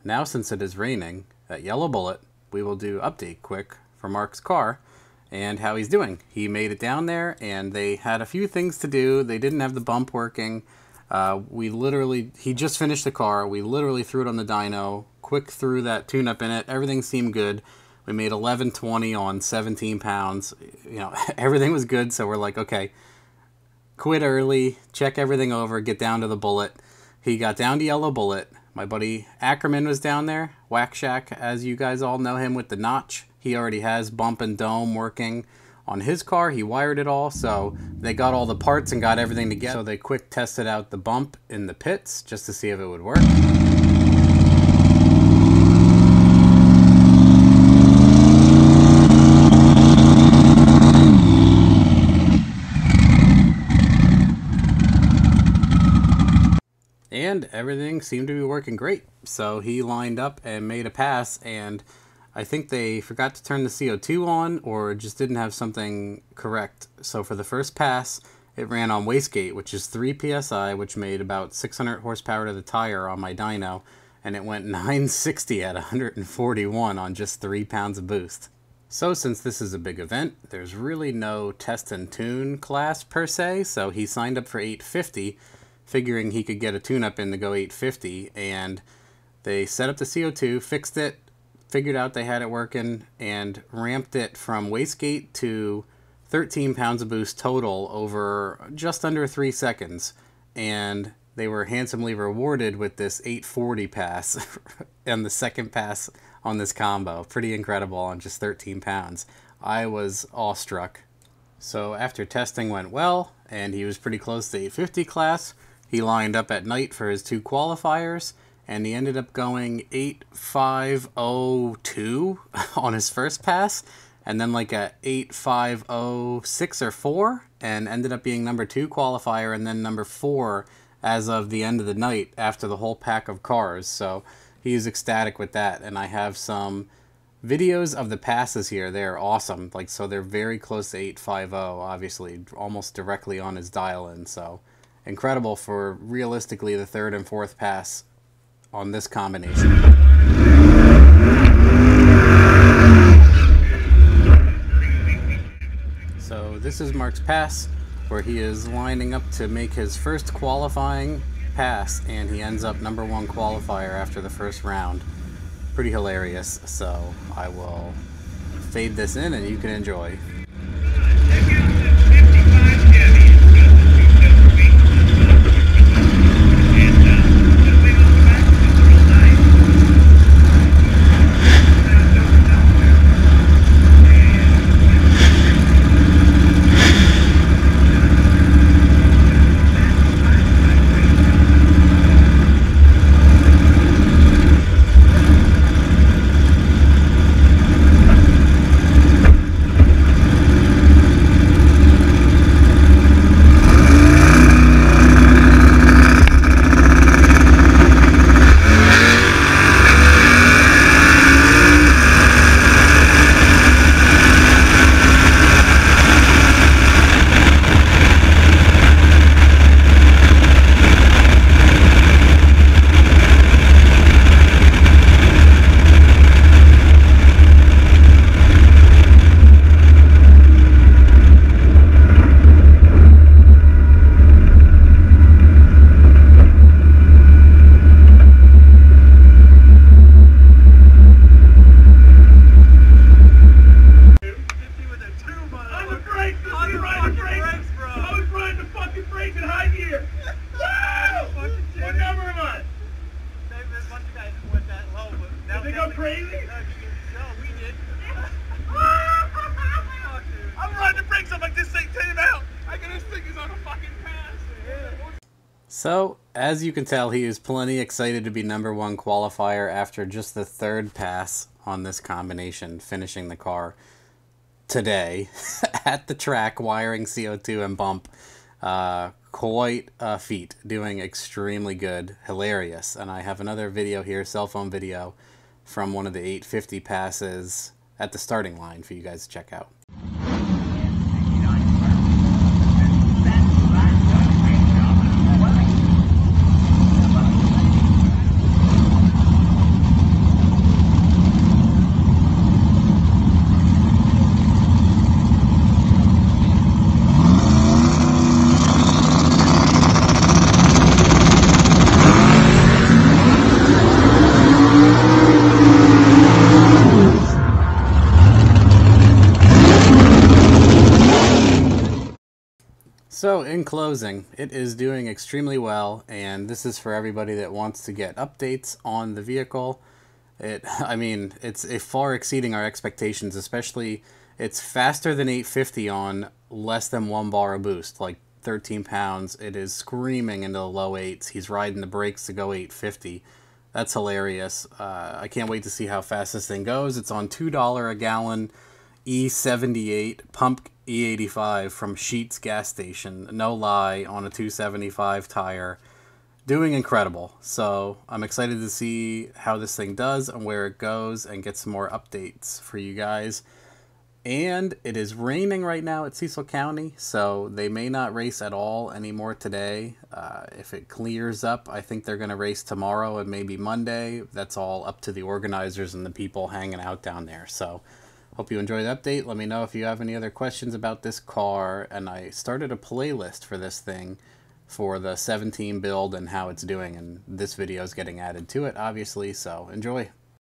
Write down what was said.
Now since it is raining, at Yellow Bullet, we will do update quick for Mark's car and how he's doing. He made it down there and they had a few things to do. They didn't have the bump working. He just finished the car. We literally threw it on the dyno, quick threw that tune-up in it. Everything seemed good. We made 1120 on 17 pounds. You know, everything was good. So we're like, okay, quit early, check everything over, get down to the Bullet. He got down to Yellow Bullet. My buddy Ackerman was down there. Whack Shack, as you guys all know him with the notch. He already has bump and dome working on his car. He wired it all, so they got all the parts and got everything together. So they quick tested out the bump in the pits just to see if it would work. And everything seemed to be working great. So he lined up and made a pass, and I think they forgot to turn the CO2 on or just didn't have something correct. So for the first pass, it ran on wastegate, which is 3 psi, which made about 600 horsepower to the tire on my dyno, and it went 960 at 141 on just 3 pounds of boost. So since this is a big event, there's really no test and tune class per se, so he signed up for 850, figuring he could get a tune-up in to go 850, and they set up the CO2, fixed it, figured out they had it working, and ramped it from wastegate to 13 pounds of boost total over just under 3 seconds. And they were handsomely rewarded with this 840 pass and the second pass on this combo. Pretty incredible on just 13 pounds. I was awestruck. So after testing went well, and he was pretty close to 850 class, he lined up at night for his 2 qualifiers, and he ended up going 8502 on his first pass, and then like a 8506 or 4, and ended up being number 2 qualifier, and then number 4 as of the end of the night after the whole pack of cars. So he's ecstatic with that, and I have some videos of the passes here. They're awesome. Like, so they're very close to 850, obviously, almost directly on his dial-in, so incredible for realistically the 3rd and 4th pass on this combination. So this is Mark's pass, where he is lining up to make his first qualifying pass, and he ends up number 1 qualifier after the first round. Pretty hilarious, so I will fade this in and you can enjoy. So, as you can tell, he is plenty excited to be number 1 qualifier after just the 3rd pass on this combination, finishing the car today at the track, wiring CO2 and bump. Quite a feat, doing extremely good, hilarious. And I have another video here, cell phone video, from one of the 850 passes at the starting line for you guys to check out. So in closing, it is doing extremely well, and this is for everybody that wants to get updates on the vehicle. I mean, it's far exceeding our expectations, especially it's faster than 850 on less than 1 bar of boost, like 13 pounds. It is screaming into the low 8s. He's riding the brakes to go 850. That's hilarious. I can't wait to see how fast this thing goes. It's on $2 a gallon E78 pump E85 from Sheetz gas station. No lie, on a 275 tire. Doing incredible. So I'm excited to see how this thing does and where it goes and get some more updates for you guys. And it is raining right now at Cecil County, so they may not race at all anymore today. If it clears up, I think they're going to race tomorrow and maybe Monday. That's all up to the organizers and the people hanging out down there. So hope you enjoyed the update. Let me know if you have any other questions about this car. And I started a playlist for this thing for the 17 build and how it's doing. And this video is getting added to it, obviously. So enjoy.